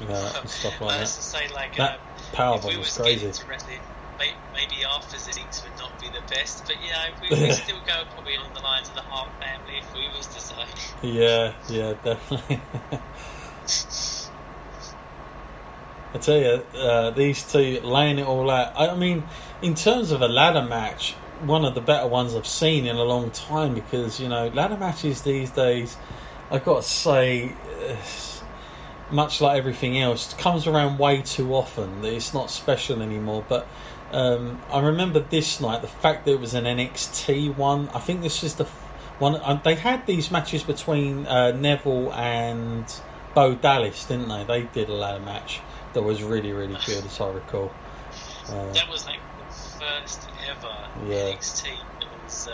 and stuff like that. To say, like, that powerbomb if we was was crazy. getting into wrestling, maybe our physiques would not be the best, but we still go probably along the lines of the Hart family if we was to say. Yeah, definitely. I tell you, these two laying it all out. I mean, in terms of a ladder match, one of the better ones I've seen in a long time, because ladder matches these days, I've got to say, much like everything else, comes around way too often. It's not special anymore. But I remember this night, the fact that it was an NXT one. I think this is the one. They had these matches between Neville and Bo Dallas, didn't they? They did a ladder match that was really, really good, as I recall. That was like the first ever NXT that was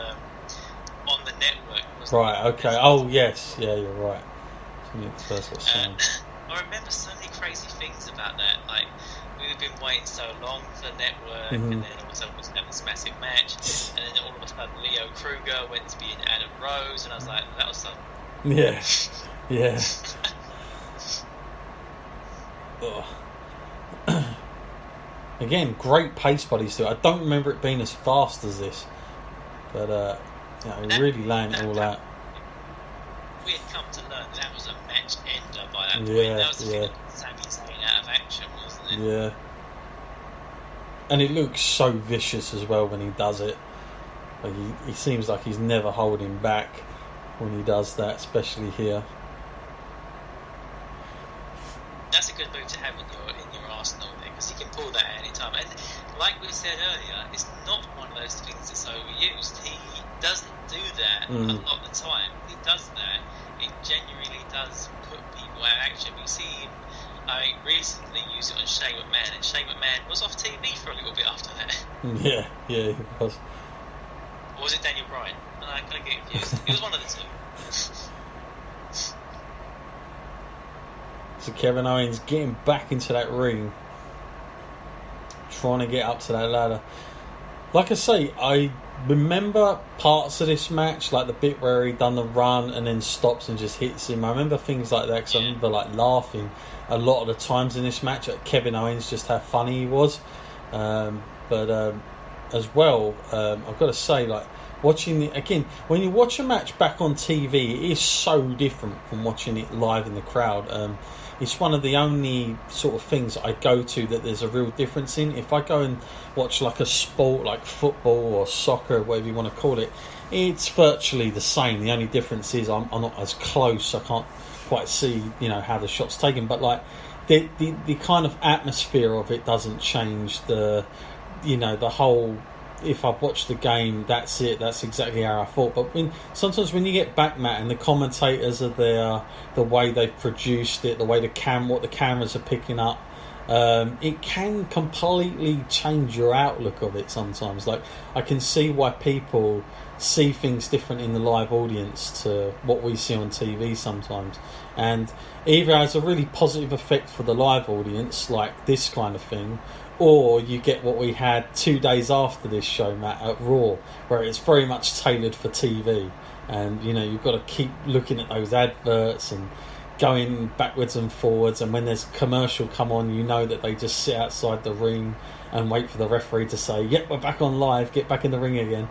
on the network. Right, okay. Oh, yes. Yeah, you're right. First I remember so many crazy things about that. Like, we've been waiting so long for the network, and then all of a sudden we had this massive match, and then all of a sudden Leo Kruger went to be in Adam Rose, and I was like, that was something. Yeah. Again, great pace by these two. I don't remember it being as fast as this, but really laying it all out. We had come to learn that was a match ender by that point. Yeah, that was the thing that Sami Zayn out of action, wasn't it? Yeah. And it looks so vicious as well when he does it. Like he seems like he's never holding back when he does that, especially here. That's a good move to have in your arsenal there, because he can pull that at any time. And like we said earlier, it's not one of those things that's overused. He doesn't do that a lot of the time. He does that. It genuinely does put people out of action. We see him, recently use it on Shane McMahon, and Shane McMahon was off TV for a little bit after that. Yeah, he was. Or was it Daniel Bryan? I kind of get confused. It was one of the two. So Kevin Owens getting back into that ring, trying to get up to that ladder. Like I say, I remember parts of this match, like the bit where he done the run and then stops and just hits him. I remember things like that, because I remember laughing a lot of the times in this match at Kevin Owens, just how funny he was. But as well, I've got to say, watching it again, when you watch a match back on TV, it is so different from watching it live in the crowd. It's one of the only sort of things I go to that there's a real difference in. If I go and watch like a sport like football or soccer, whatever you want to call it, it's virtually the same. The only difference is I'm not as close. I can't quite see, how the shot's taken. But the kind of atmosphere of it doesn't change. The whole. If I've watched the game, that's it. That's exactly how I thought. But sometimes when you get back, Matt, and the commentators are there, the way they've produced it, the way what the cameras are picking up, it can completely change your outlook of it sometimes. Like, I can see why people see things different in the live audience to what we see on TV sometimes. And either has a really positive effect for the live audience, like this kind of thing, or you get what we had 2 days after this show, Matt, at Raw, where it's very much tailored for TV. And, you've got to keep looking at those adverts and going backwards and forwards. And when there's a commercial come on, that they just sit outside the ring and wait for the referee to say, yep, we're back on live, get back in the ring again.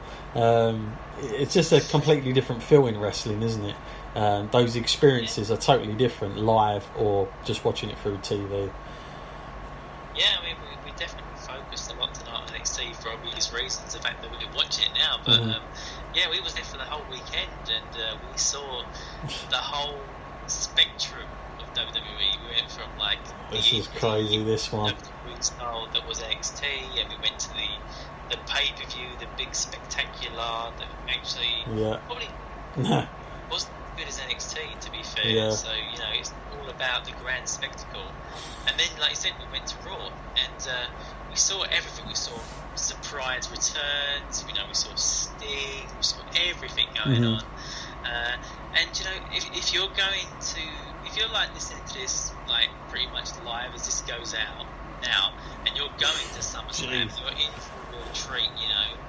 It's just a completely different feel in wrestling, isn't it? Those experiences are totally different live or just watching it through TV. Yeah, I mean, we definitely focused a lot tonight on NXT for obvious reasons, the fact that we can watch it now. But we was there for the whole weekend, and we saw the whole spectrum of WWE. We went from this is crazy. This one WWE style that was NXT, and we went to the pay-per-view, the big spectacular that actually probably wasn't as good as NXT, to be fair. Yeah. So it's all about the grand spectacle. And then, like you said, we went to Raw, and we saw everything. We saw surprise returns. We saw Sting. We saw everything going on. And if you're listening to this pretty much live as this goes out now, and you're going to SummerSlam, you're in for a real treat.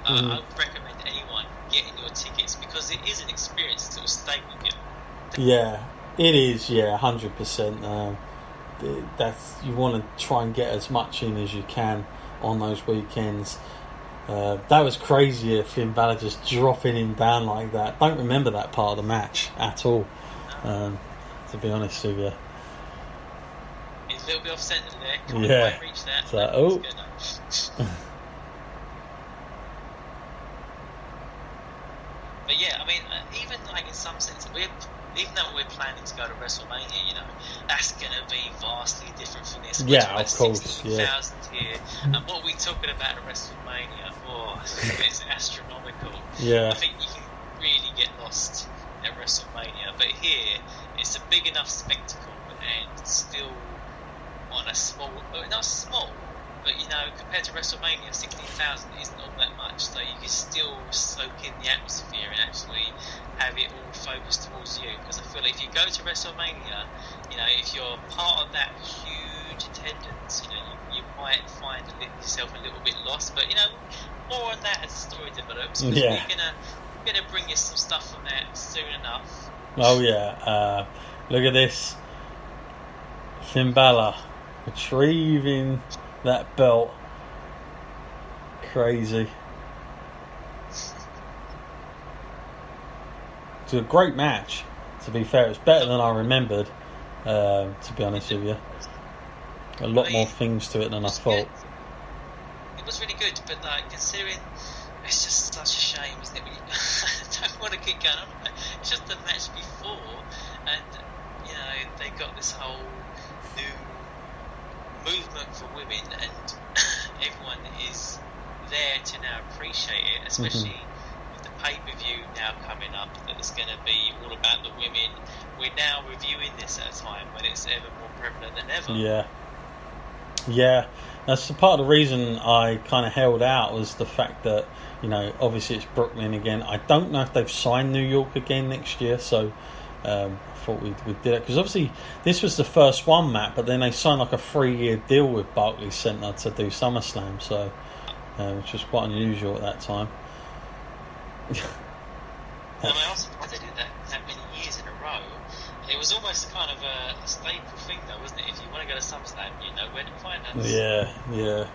I would recommend anyone getting your tickets, because it is an experience that will stay with you. Yeah, it is. Yeah, 100%. that's you want to try and get as much in as you can on those weekends. That was crazy, Finn Balor just dropping him down like that. Don't remember that part of the match at all, to be honest with you. He's a little bit off centre there. Can't Yeah. quite reach that. So, But yeah, I mean, even like in some sense, even though we're planning to go to WrestleMania, you know, that's going to be vastly different from this. Yeah, of course. 16,000 here, and what we're talking about at WrestleMania, it's astronomical. Yeah. I think you can really get lost at WrestleMania, but here it's a big enough spectacle and still on a small, not small, but you know, compared to WrestleMania, 16,000 isn't all that much, so you can still soak in the atmosphere and actually have it all focused towards you. Because I feel like if you go to WrestleMania, you know, if you're part of that huge attendance, you know, you might find yourself a little bit lost. But you know, more on that as the story develops. Because we're gonna bring you some stuff from that soon enough. Oh yeah, look at this, Finn Balor retrieving that belt. Crazy. It's a great match, to be fair. It's better than I remembered, to be honest with you. A lot more things to it than I thought. It was really good, but like, considering it's just such a shame, isn't it? I don't want to keep going on. It's just the match before, and you know, they got this whole new movement for women, and everyone is there to now appreciate it, especially with the pay-per-view now coming up that is going to be all about the women. We're now reviewing this at a time when it's ever more prevalent than ever. Yeah, that's the part of the reason I kind of held out, was the fact that, you know, obviously it's Brooklyn again. I don't know if they've signed New York again next year, so I thought we did it, because obviously this was the first one, Matt, but then they signed like a 3-year deal with Barclays Center to do SummerSlam, so which was quite unusual at that time. I mean, I was surprised they did that many years in a row. It was almost kind of a staple thing, though, wasn't it? If you want to go to SummerSlam, you know where to find us. Yeah.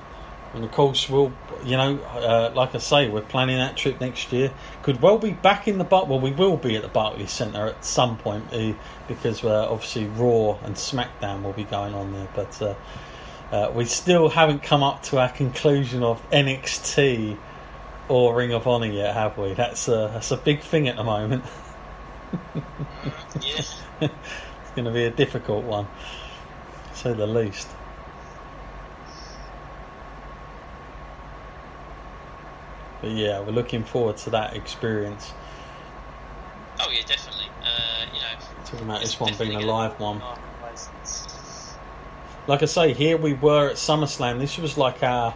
And of course, we'll, you know, like I say, we're planning that trip next year. Could well be back in the well, we will be at the Barclays Center at some point, because obviously Raw and SmackDown will be going on there. But we still haven't come up to our conclusion of NXT or Ring of Honor yet, have we? That's a big thing at the moment. Yeah. It's going to be a difficult one, to say the least. But yeah, we're looking forward to that experience. Oh yeah, definitely. You know, talking about this one being a live one. Like I say, here we were at SummerSlam. This was like our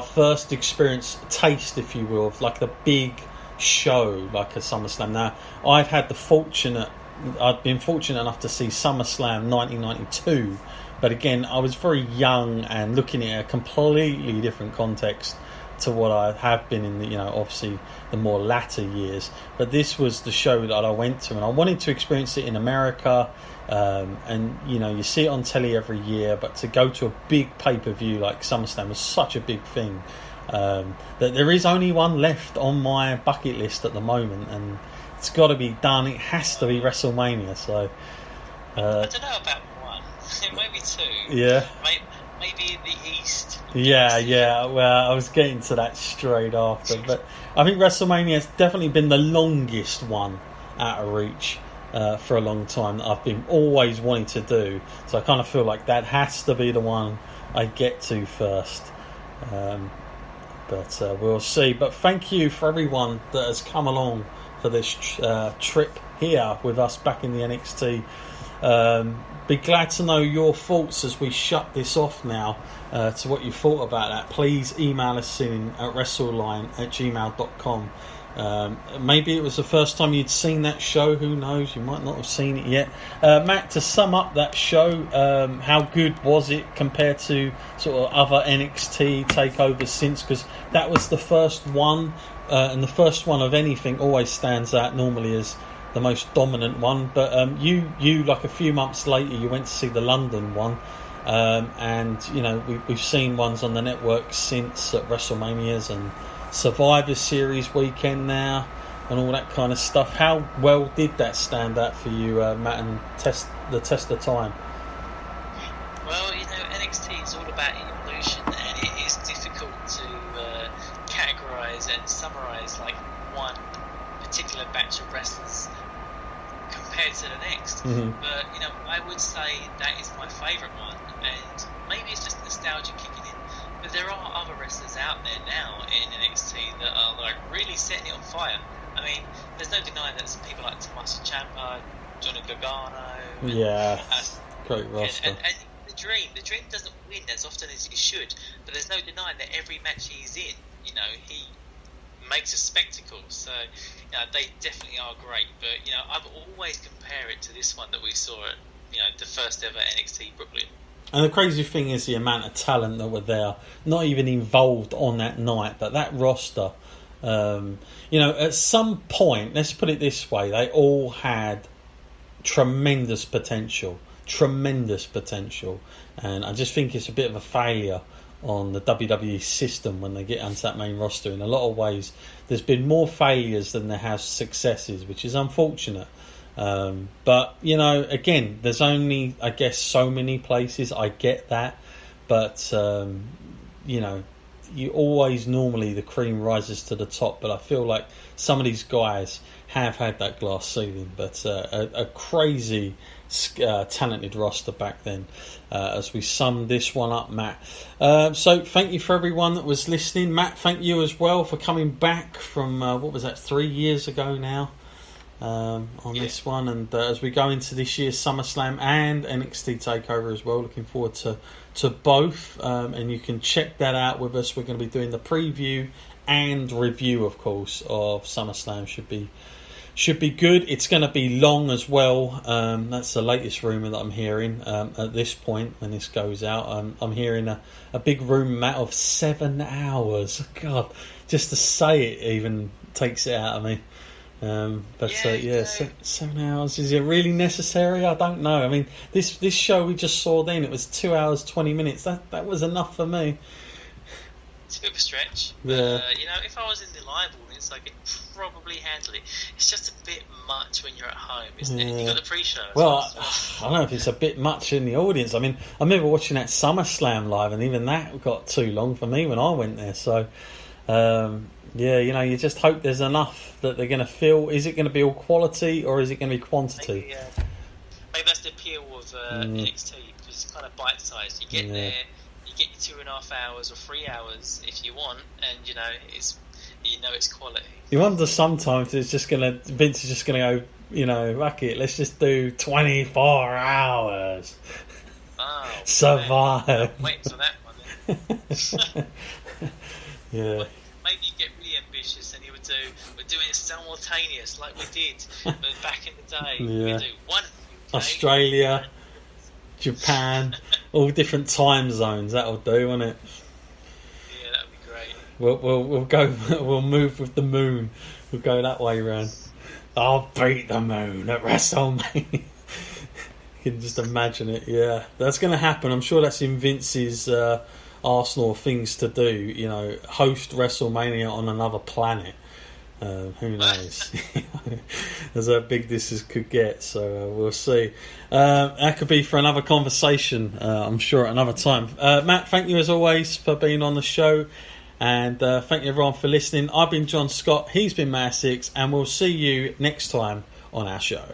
first experience, taste, if you will, of like the big show, like a SummerSlam. Now, I'd been fortunate enough to see SummerSlam 1992, but again, I was very young and looking at a completely different context to what I have been in the, you know, obviously the more latter years. But this was the show that I went to, and I wanted to experience it in America. And you know, you see it on telly every year, but to go to a big pay-per-view like SummerSlam was such a big thing, that there is only one left on my bucket list at the moment, and it's got to be done. It has to be WrestleMania. So I don't know about one. Maybe two. Yeah. Maybe in the East. Yeah. Well, I was getting to that straight after, but I think WrestleMania has definitely been the longest one out of reach for a long time that I've been always wanting to do. So I kind of feel like that has to be the one I get to first. But we'll see. But thank you for everyone that has come along for this trip here with us back in the NXT. Be glad to know your thoughts as we shut this off now, to what you thought about that. Please email us in at wrestleline@gmail.com. Maybe it was the first time you'd seen that show, who knows, you might not have seen it yet. Matt, to sum up that show, how good was it compared to sort of other NXT takeovers since? Because that was the first one, and the first one of anything always stands out normally as the most dominant one. But you like a few months later, you went to see the London one, and we've seen ones on the network since at WrestleManias and Survivor Series weekend now, and all that kind of stuff. How well did that stand out for you, Matt, and test of time? Well, NXT is all about evolution, and it is difficult to categorise and summarise like one particular batch of wrestlers compared to the next. Mm-hmm. But I would say that is my favourite one, and maybe it's just nostalgia kicking in. But there are other wrestlers out there now in NXT that are like really setting it on fire. I mean, there's no denying that some people like Tommaso Ciampa, Johnny Gargano, great roster. And the Dream doesn't win as often as he should, but there's no denying that every match he's in, he makes a spectacle. So, they definitely are great. But I've always compare it to this one that we saw at the first ever NXT Brooklyn. And the crazy thing is the amount of talent that were there, not even involved on that night, but that roster. At some point, let's put it this way, they all had tremendous potential, and I just think it's a bit of a failure on the WWE system when they get onto that main roster. In a lot of ways, there's been more failures than there has successes, which is unfortunate. But again, there's only, I guess, so many places. I get that, but you always normally the cream rises to the top. But I feel like some of these guys have had that glass ceiling. But a crazy talented roster back then. As we sum this one up, Matt. So thank you for everyone that was listening. Matt, thank you as well for coming back from 3 years ago now. On this one, and as we go into this year's SummerSlam and NXT Takeover as well, looking forward to both, and you can check that out with us. We're going to be doing the preview and review, of course, of SummerSlam. Should be good. It's going to be long as well. That's the latest rumour that I'm hearing at this point when this goes out. I'm hearing a big rumour, Matt, of 7 hours. God, just to say it even takes it out of me. 7 hours, is it really necessary? I don't know. I mean, this show we just saw then, it was 2 hours 20 minutes. That was enough for me. It's a bit of a stretch. Yeah. If I was in the live audience, I could probably handle it. It's just a bit much when you're at home, isn't it? You got the pre-show. Well, I don't know if it's a bit much in the audience. I mean, I remember watching that SummerSlam live, and even that got too long for me when I went there. So. You just hope there's enough that they're going to fill. Is it going to be all quality or is it going to be quantity? Maybe that's the appeal of NXT, because it's kind of bite-sized. You get there, you get your 2.5 hours or 3 hours if you want, and it's quality. You wonder sometimes Vince is just going to go, fuck it, let's just do 24 hours. Oh, survive. Man. I'm waiting for that one then. Yeah. Maybe you get really ambitious and we're doing it simultaneous like we did back in the day. Yeah. We do one Australia, Japan, all different time zones. That'll do, won't it? Yeah, that'd be great. We'll go. We'll move with the moon. We'll go that way round. I'll beat the moon at WrestleMania. You can just imagine it. Yeah, that's going to happen. I'm sure that's in Vince's Arsenal things to do. Host WrestleMania on another planet. Who knows? As how big this could get. So we'll see. That could be for another conversation. I'm sure at another time. Matt, thank you as always for being on the show. And thank you everyone for listening. I've been John Scott. He's been Matt Essex. And we'll see you next time on our show.